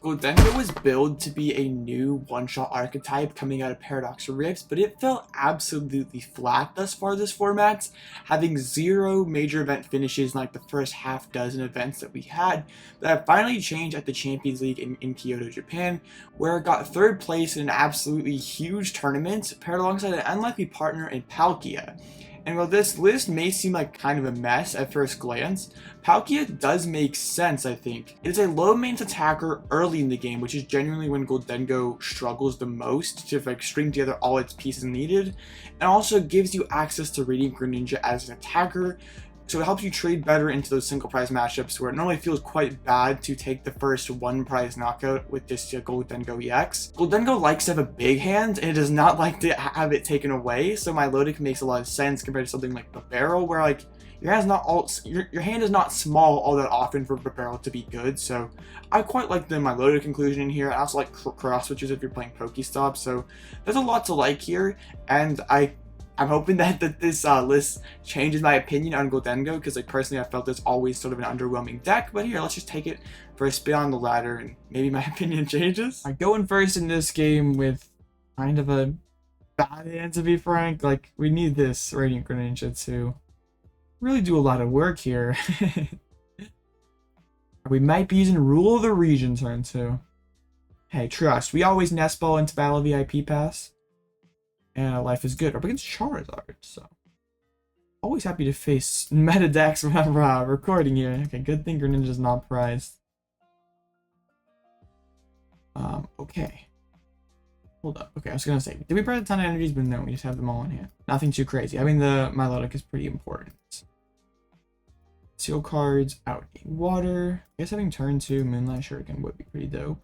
Gholdengo was billed to be a new one-shot archetype coming out of Paradox Rifts, but it fell absolutely flat thus far this format, having 0 major event finishes in like the first half dozen events that we had. That finally changed at the Champions League in Kyoto, Japan, where it got 3rd place in an absolutely huge tournament, paired alongside an unlikely partner in Palkia. And while this list may seem like kind of a mess at first glance, Palkia does make sense, I think. It is a low maintenance attacker early in the game, which is genuinely when Gholdengo struggles the most to like string together all its pieces needed, and also gives you access to Radiant Greninja as an attacker, so it helps you trade better into those single prize matchups where it normally feels quite bad to take the first 1 prize knockout with this Gholdengo EX. Gholdengo likes to have a big hand, and it does not like to have it taken away, so Milotic makes a lot of sense compared to something like Barrel, where like your hand is not small all that often for Barrel to be good. So I quite like the Milotic inclusion in here. I also like Cross Switches if you're playing PokéStop, so there's a lot to like here, and I'm hoping that this list changes my opinion on Gholdengo, because like personally I felt it's always sort of an underwhelming deck, but here, let's just take it for a spin on the ladder and maybe my opinion changes. I'm going first in this game with kind of a bad hand, to be frank. Like, we need this Radiant Greninja to really do a lot of work here. We might be using Rule of the Region turn 2. Hey, trust, we always nest ball into Battle VIP Pass. And life is good. Up against Charizard, so always happy to face meta decks whenever I'm recording here. Okay, good thing Greninja's not prized. Okay. Hold up. Okay, I was gonna say, did we prize a ton of energies? But no, we just have them all in hand. Nothing too crazy. I mean, the Milotic is pretty important. Seal cards, out water. I guess having turn 2 Moonlight Shuriken would be pretty dope.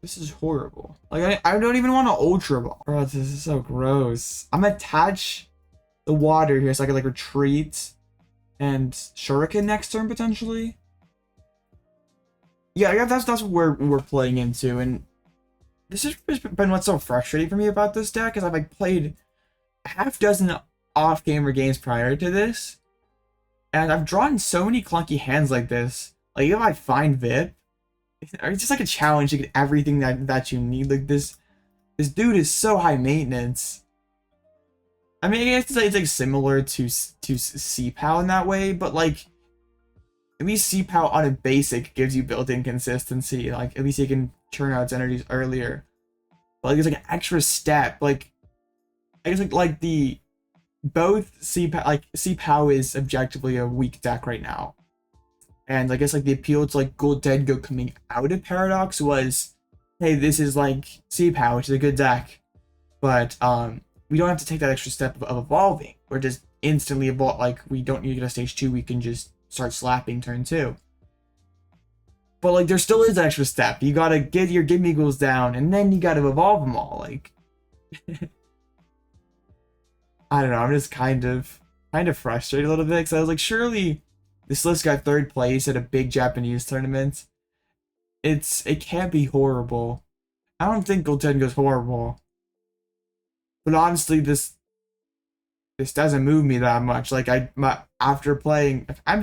This is horrible. Like, I don't even want to Ultra Ball. Bro, this is so gross. I'm gonna attach the water here so I can like retreat and Shuriken next turn potentially. Yeah, I guess that's what we're playing into, and this has been what's so frustrating for me about this deck, is I've like played a half dozen off-gamer games prior to this, and I've drawn so many clunky hands like this. Like, if I find VIP, it's just like a challenge to get everything that you need. Like, this dude is so high maintenance. I mean, I guess it's like similar to C-POW in that way, but like, at least C-POW on a basic gives you built-in consistency. Like, at least you can churn out its energies earlier. But like, it's like an extra step. Like, I guess like the both C-POW is objectively a weak deck right now. And I guess like the appeal to like Gholdengo coming out of Paradox was, hey, this is like C-POW, which is a good deck, but we don't have to take that extra step of evolving. We're just instantly evolve. Like, we don't need to get a stage 2. We can just start slapping turn 2. But like, there still is an extra step. You gotta get your Gimmighouls down, and then you gotta evolve them all. Like, I don't know. I'm just kind of frustrated a little bit, because I was like, surely this list got 3rd place at a big Japanese tournament. It can't be horrible. I don't think Gholdengo's horrible. But honestly, this doesn't move me that much. Like, after playing, I'm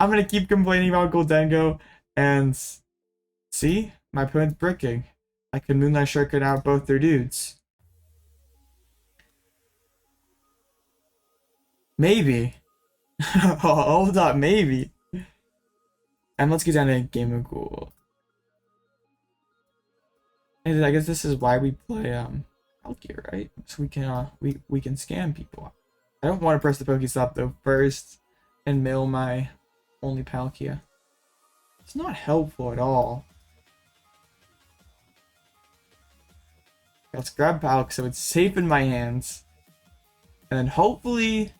gonna keep complaining about Gholdengo, and see, my opponent's bricking. I can Moonlight Shuriken out both their dudes. Maybe. Hold up, maybe. And let's get down to Gimmighoul. And I guess this is why we play Palkia, right? So we can we can scam people. I don't want to press the PokéStop though first and mill my only Palkia. It's not helpful at all. Let's grab Palkia so it's safe in my hands, and then hopefully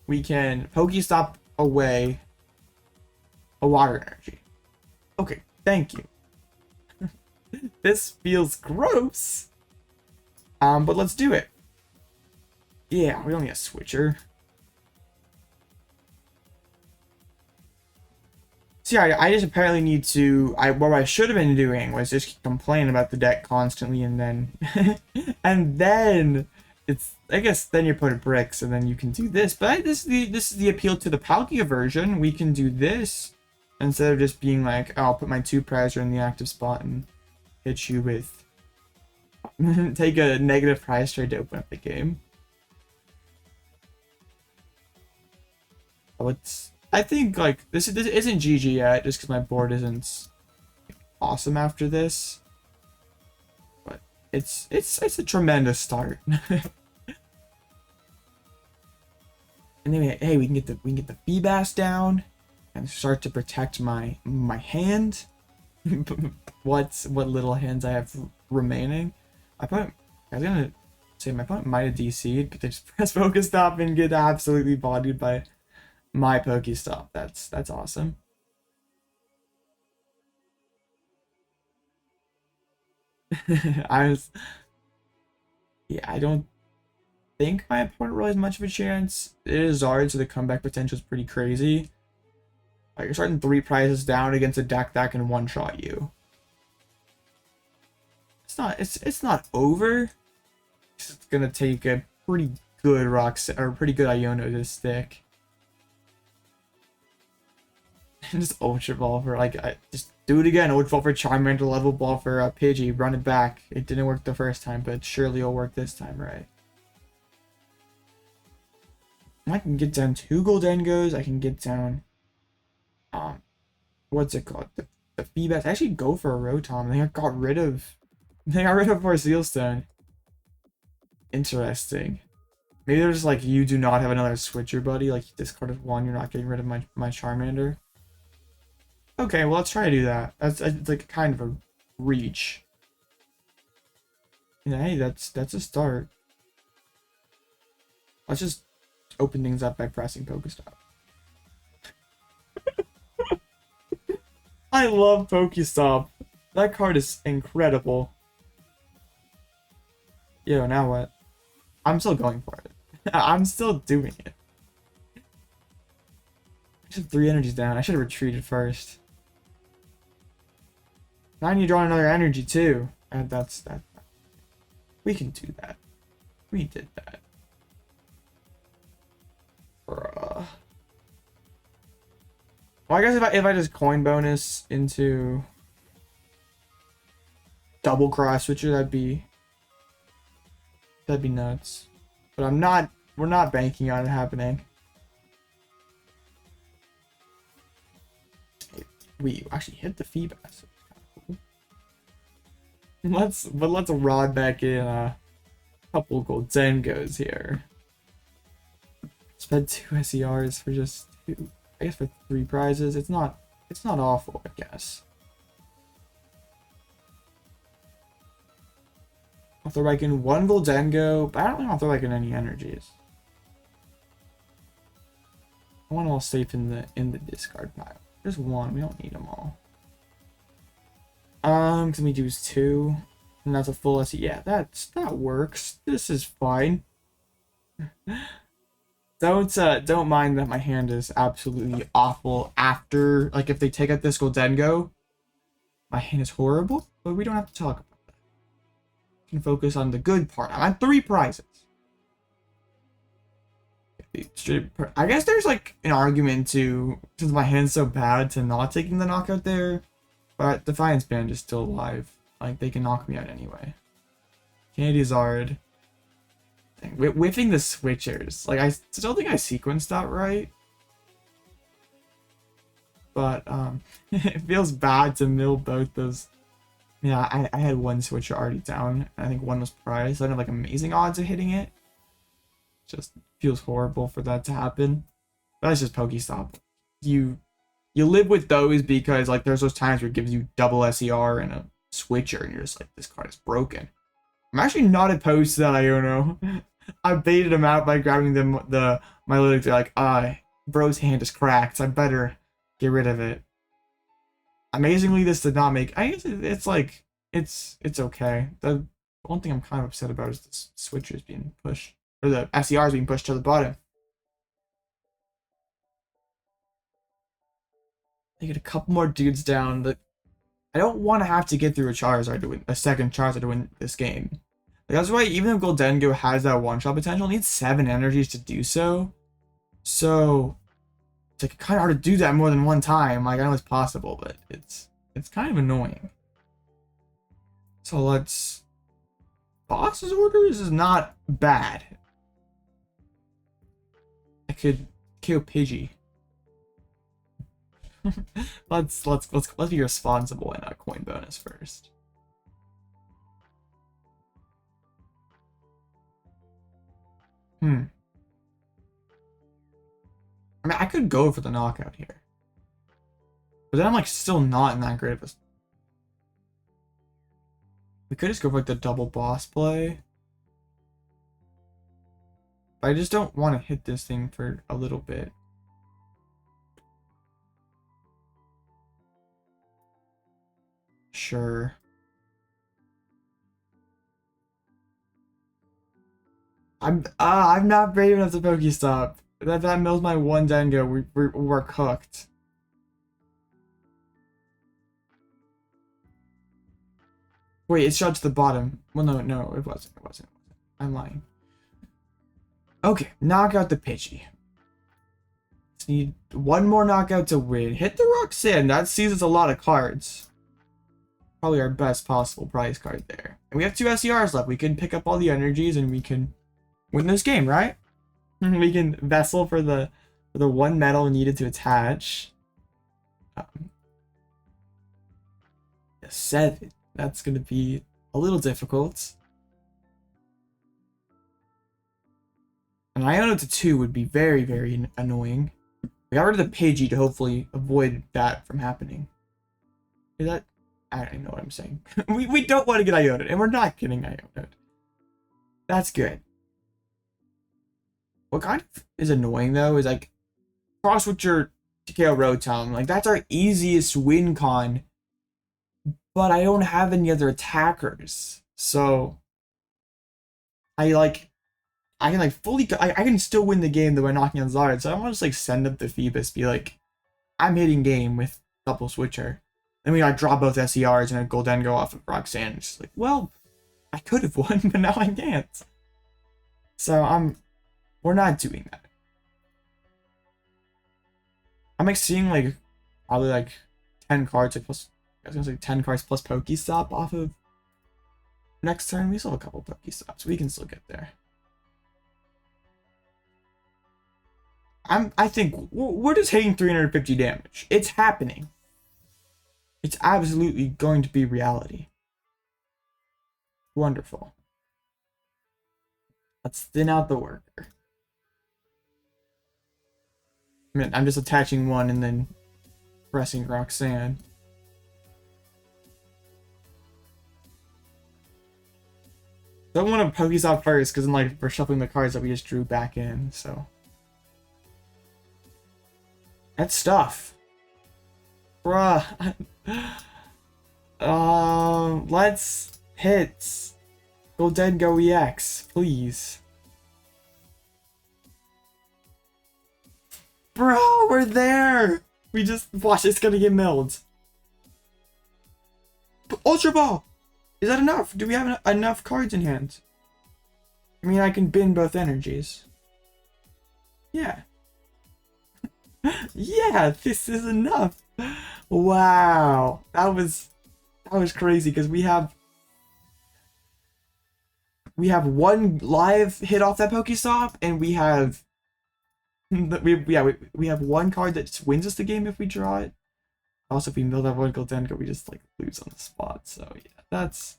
we can PokéStop away a water energy. Okay, thank you. This feels gross. But let's do it. Yeah, we don't need a switcher. So yeah, I just apparently need to, what I should have been doing was just complain about the deck constantly, and then, and then it's, I guess then you put bricks and then you can do this. But this is the appeal to the Palkia version. We can do this instead of just being like, oh, I'll put my 2 prizer in the active spot and hit you with take a negative prize trade to open up the game. Oh, I think like this isn't GG yet, just because my board isn't awesome after this. But it's a tremendous start. And then hey, we can get the Feebas down and start to protect my hand. what little hands I have remaining. I was gonna say my opponent might have DC'd, but they just press PokéStop and get absolutely bodied by my PokéStop. That's awesome. I don't think my opponent really has much of a chance. It is Zard, so the comeback potential is pretty crazy. Like, you're starting 3 prizes down against a deck that can one-shot you. It's not over. It's gonna take a pretty good pretty good Iono to stick. And just Ultra Ball for like, just do it again. Ultra Ball for Charmander, level ball for Pidgey, run it back. It didn't work the first time, but surely it'll work this time, right? I can get down 2 Gholdengos. I can get down, what's it called? The Feebas. I actually go for a Rotom. They got rid of our Sealstone. Interesting. Maybe they're just like, you do not have another switcher, buddy. Like, you discarded 1, you're not getting rid of my Charmander. Okay, well, let's try to do that. That's like kind of a reach. Yeah, hey, that's a start. Let's just open things up by pressing PokéStop. I love PokéStop. That card is incredible. Yo, now what? I'm still going for it. I'm still doing it. I should have 3 energies down. I should have retreated first. Now I need to draw another energy too. And that's that. We can do that. We did that. Bruh. Well, I guess if I just coin bonus into double Cross Switcher, that'd be nuts. But we're not banking on it happening. We actually hit the Feebas. Let's rod back in a couple Gholdengos here. Spend 2 SERs for just 2. I guess for 3 prizes. It's not awful, I guess. I'll throw back in 1 Gholdengo, but I don't think I'll throw back in any energies. I want them all safe in the discard pile. Just 1. We don't need them all. Can we do 2? And that's a full SE. Yeah, that works. This is fine. Don't mind that my hand is absolutely awful after, like, if they take out this Gholdengo, my hand is horrible, but we don't have to talk about that. We can focus on the good part. I'm at 3 prizes. I guess there's like an argument to, since my hand's so bad, to not taking the knockout there, but Defiance Band is still alive. Like, they can knock me out anyway. Charizard. Whiffing the switchers. Like, I still think I sequenced that right. But, it feels bad to mill both those. Yeah, I had 1 switcher already down. And I think 1 was prized. So I don't have, like, amazing odds of hitting it. Just feels horrible for that to happen. But that's just PokéStop. You live with those because, like, there's those times where it gives you double SER and a switcher. And you're just like, this card is broken. I'm actually not opposed to that Iono. I baited him out by grabbing the Milotic. They're like, bro's hand is cracked. I better get rid of it. Amazingly, this did not make. I guess it's like it's okay. The one thing I'm kind of upset about is the switchers being pushed, or the SERs being pushed to the bottom. They get a couple more dudes down. But I don't want to have to get through a second Charizard to win this game. That's why even if Gholdengo has that one-shot potential, it needs 7 energies to do so. So it's like kind of hard to do that more than one time. Like I know it's possible, but it's kind of annoying. So let's. Boss's orders is not bad. I could kill Pidgey. let's be responsible and a coin bonus first. I mean, I could go for the knockout here, but then I'm like still not in that great of a. We could just go for like the double boss play, but I just don't want to hit this thing for a little bit. Sure. I'm not brave enough to PokéStop. That mills my one Dengo. We're cooked. Wait, it shot to the bottom. Well, no, it wasn't. I'm lying. Okay, knock out the Pidgey. Just need one more knockout to win. Hit the Roxanne. That sees us a lot of cards. Probably our best possible prize card there. And we have 2 SCRs left. We can pick up all the energies and we can win this game, right? We can Vessel for the one medal needed to attach. 7. That's going to be a little difficult. And Iona to 2 would be very, very annoying. We got rid of the Pidgey to hopefully avoid that from happening. Is that? I don't even know what I'm saying. we don't want to get Iona, and we're not getting Iona. That's good. What kind of is annoying though is like Cross Switcher TKO Rotom. Like that's our easiest win con. But I don't have any other attackers. So I can like fully I can still win the game though by knocking on Zard. So I don't want to just like send up the Feebas, be like, I'm hitting game with double switcher. Then we gotta draw both SCRs and a Gholdengo off of Roxanne. It's like, well, I could have won, but now I can't. So we're not doing that. I'm like seeing like probably like 10 cards like plus I was gonna say 10 cards plus PokéStop off of next turn. We still have a couple PokéStops. We can still get there. I think we're just hitting 350 damage. It's happening. It's absolutely going to be reality. Wonderful. Let's thin out the worker. I mean, I'm just attaching one and then pressing Roxanne. Don't want to PokéStop first because then like we're shuffling the cards that we just drew back in, so. That's stuff. Bruh. Let's hit Gholdengo EX, please. Bro, we're there! We just watch, it's gonna get milled. Ultra Ball! Is that enough? Do we have enough cards in hand? I mean, I can bin both energies. Yeah. Yeah, this is enough. Wow, that was crazy because we have one live hit off that PokéStop, and we have one card that just wins us the game if we draw it. Also, if we mill that one Gholdengo, we just like lose on the spot. So yeah, that's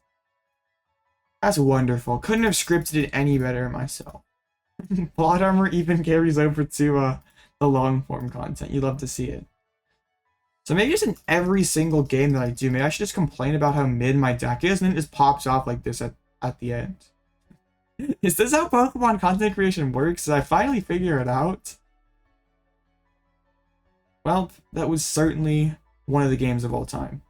wonderful. Couldn't have scripted it any better myself. Plot armor even carries over to the long form content. You love to see it. So maybe just in every single game that I do, maybe I should just complain about how mid my deck is, and then it just pops off like this at the end. Is this how Pokemon content creation works? Did I finally figure it out? Well, that was certainly one of the games of all time.